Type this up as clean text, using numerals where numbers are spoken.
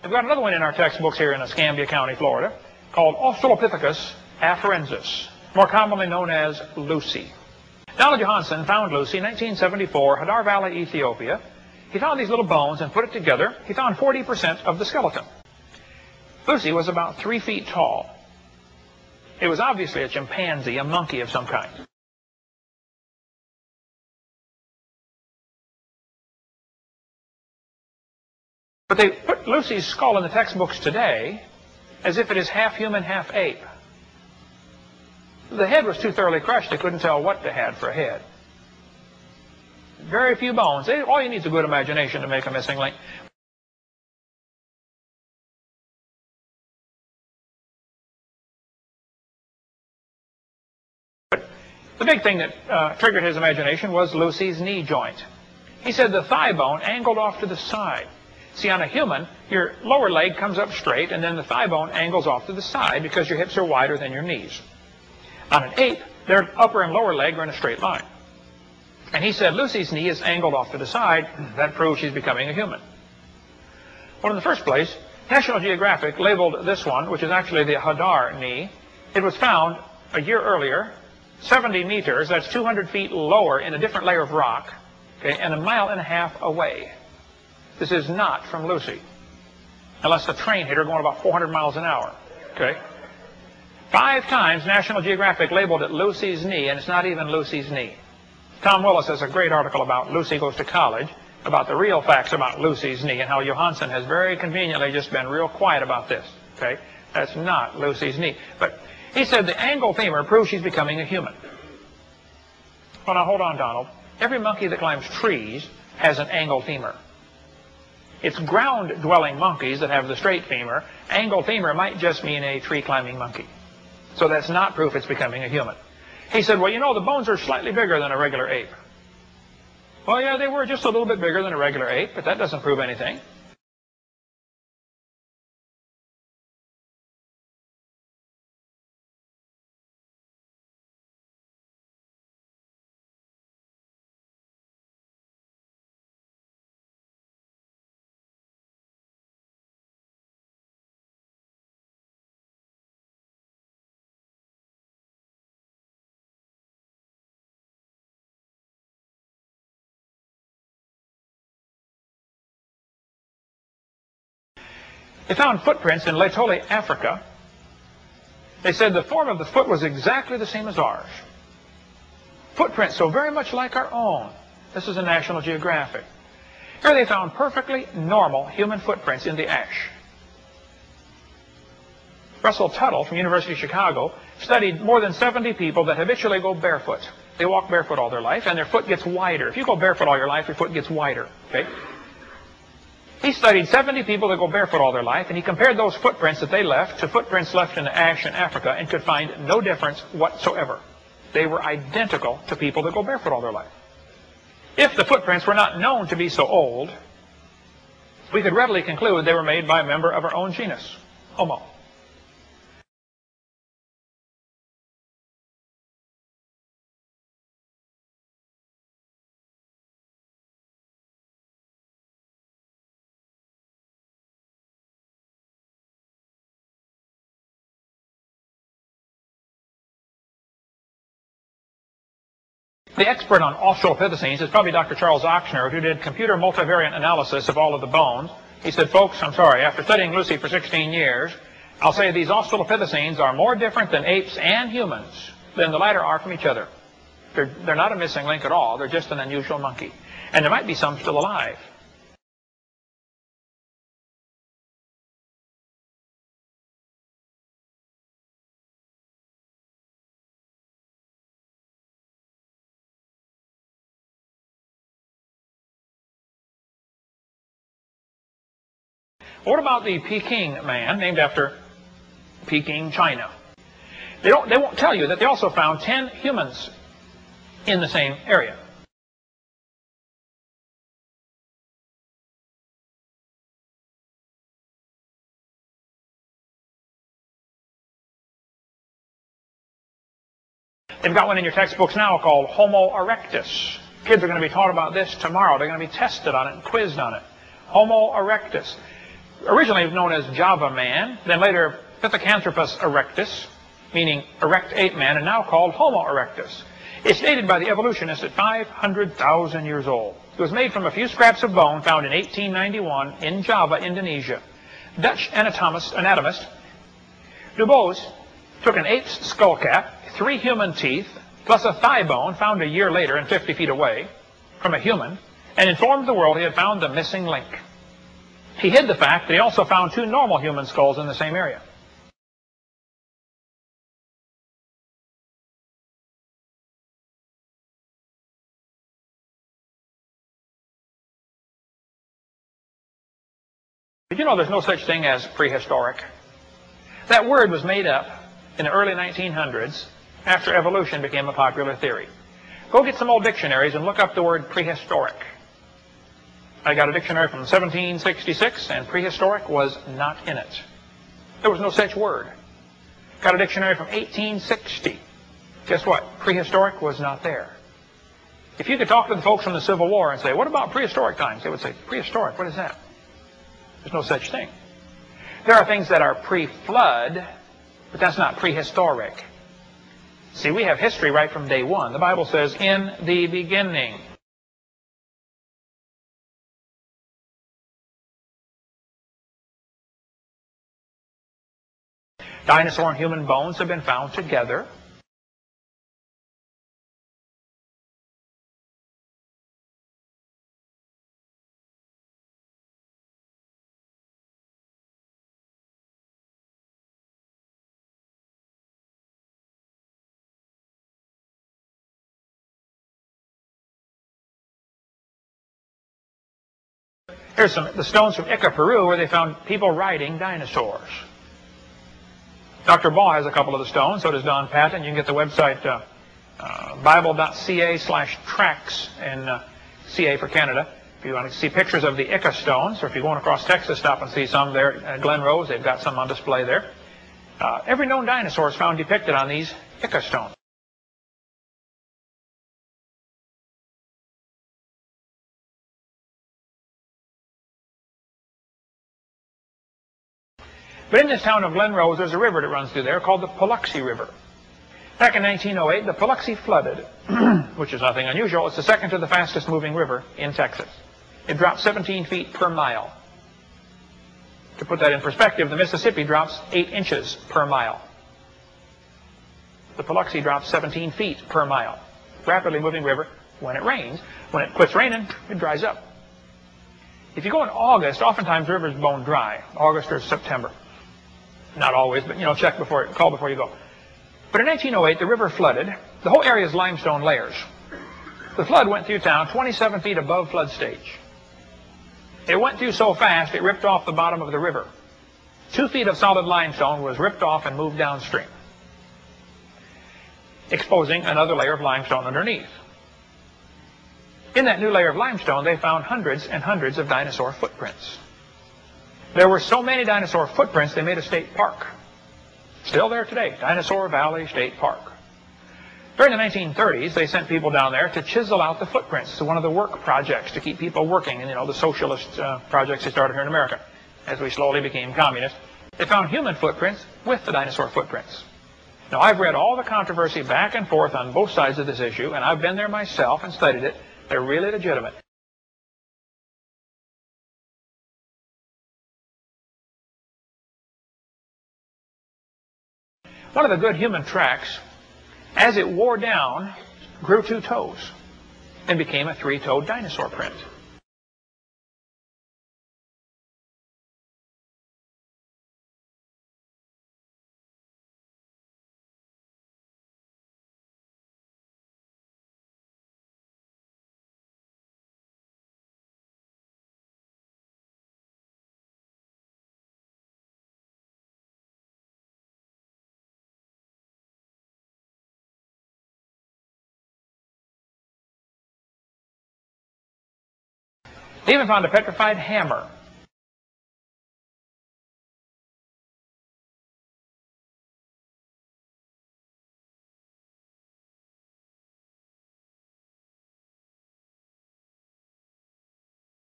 We've got another one in our textbooks here in Escambia County, Florida, called Australopithecus afarensis, more commonly known as Lucy. Donald Johansen found Lucy in 1974, Hadar Valley, Ethiopia. He found these little bones and put it together. He found 40% of the skeleton. Lucy was about 3 feet tall. It was obviously a chimpanzee, a monkey of some kind. But they put Lucy's skull in the textbooks today as if it is half human, half ape. The head was too thoroughly crushed, they couldn't tell what they had for a head. Very few bones. All you need is a good imagination to make a missing link. But the big thing that triggered his imagination was Lucy's knee joint. He said the thigh bone angled off to the side. See, on a human, your lower leg comes up straight, and then the thigh bone angles off to the side because your hips are wider than your knees. On an ape, their upper and lower leg are in a straight line. And he said Lucy's knee is angled off to the side. That proves she's becoming a human. Well, in the first place, National Geographic labeled this one, which is actually the Hadar knee. It was found a year earlier, 70 meters, that's 200 feet lower in a different layer of rock, okay, and 1.5 miles away. This is not from Lucy, unless the train hit her going about 400 miles an hour. Okay? 5 times National Geographic labeled it Lucy's knee, and it's not even Lucy's knee. Tom Willis has a great article about Lucy Goes to College, about the real facts about Lucy's knee, and how Johansen has very conveniently just been real quiet about this. Okay? That's not Lucy's knee. But he said the angled femur proves she's becoming a human. Well, now hold on, Donald. Every monkey that climbs trees has an angled femur. It's ground-dwelling monkeys that have the straight femur. Angled femur might just mean a tree-climbing monkey. So that's not proof it's becoming a human. He said, well, you know, the bones are slightly bigger than a regular ape. Well, yeah, they were just a little bit bigger than a regular ape, but that doesn't prove anything. They found footprints in Laetoli, Africa. They said the form of the foot was exactly the same as ours. Footprints so very much like our own. This is in National Geographic. Here they found perfectly normal human footprints in the ash. Russell Tuttle from University of Chicago studied more than 70 people that habitually go barefoot. They walk barefoot all their life, and their foot gets wider. If you go barefoot all your life, your foot gets wider. Okay? He studied 70 people that go barefoot all their life, and he compared those footprints that they left to footprints left in the ash in Africa and could find no difference whatsoever. They were identical to people that go barefoot all their life. If the footprints were not known to be so old, we could readily conclude they were made by a member of our own genus, Homo. The expert on Australopithecines is probably Dr. Charles Ochsner, who did computer multivariate analysis of all of the bones. He said, folks, I'm sorry, after studying Lucy for 16 years, I'll say these Australopithecines are more different than apes and humans than the latter are from each other. They're not a missing link at all. They're just an unusual monkey. And there might be some still alive. What about the Peking man, named after Peking, China? They won't tell you that they also found 10 humans in the same area. They've got one in your textbooks now called Homo erectus. Kids are going to be taught about this tomorrow. They're going to be tested on it and quizzed on it. Homo erectus. originally known as Java man, then later Pithecanthropus erectus, meaning erect ape man, and now called Homo erectus. It's dated by the evolutionists at 500,000 years old. It was made from a few scraps of bone found in 1891 in Java, Indonesia. Dutch anatomist Dubose took an ape's skull cap, 3 human teeth, plus a thigh bone found a year later and 50 feet away from a human, and informed the world he had found the missing link. He hid the fact that he also found 2 normal human skulls in the same area. Did you know there's no such thing as prehistoric? That word was made up in the early 1900s after evolution became a popular theory. Go get some old dictionaries and look up the word prehistoric. I got a dictionary from 1766, and prehistoric was not in it. There was no such word. Got a dictionary from 1860. Guess what? Prehistoric was not there. If you could talk to the folks from the Civil War and say, what about prehistoric times? They would say, prehistoric, what is that? There's no such thing. There are things that are pre-flood, but that's not prehistoric. See, we have history right from day one. The Bible says, in the beginning. Dinosaur and human bones have been found together. Here's the stones from Ica, Peru, where they found people riding dinosaurs. Dr. Ball has a couple of the stones, so does Don Patton. You can get the website bible.ca/tracks in CA for Canada. If you want to see pictures of the Ica stones, or if you're going across Texas, stop and see some there at Glen Rose. They've got some on display there. Every known dinosaur is found depicted on these Ica stones. But in this town of Glen Rose, there's a river that runs through there called the Paluxy River. Back in 1908, the Paluxy flooded, which is nothing unusual. It's the second to the fastest moving river in Texas. It dropped 17 feet per mile. To put that in perspective, the Mississippi drops 8 inches per mile. The Paluxy drops 17 feet per mile. Rapidly moving river when it rains. When it quits raining, it dries up. If you go in August, oftentimes rivers bone dry, August or September. Not always, but call before you go. But in 1908, the river flooded. The whole area is limestone layers. The flood went through town 27 feet above flood stage. It went through so fast, it ripped off the bottom of the river. 2 feet of solid limestone was ripped off and moved downstream, exposing another layer of limestone underneath. In that new layer of limestone, they found hundreds and hundreds of dinosaur footprints. There were so many dinosaur footprints, they made a state park. Still there today, Dinosaur Valley State Park. During the 1930s, they sent people down there to chisel out the footprints. It's one of the work projects to keep people working, and the socialist projects they started here in America. As we slowly became communist, they found human footprints with the dinosaur footprints. Now, I've read all the controversy back and forth on both sides of this issue, and I've been there myself and studied it. They're really legitimate. One of the good human tracks, as it wore down, grew 2 toes and became a 3-toed dinosaur print. They even found a petrified hammer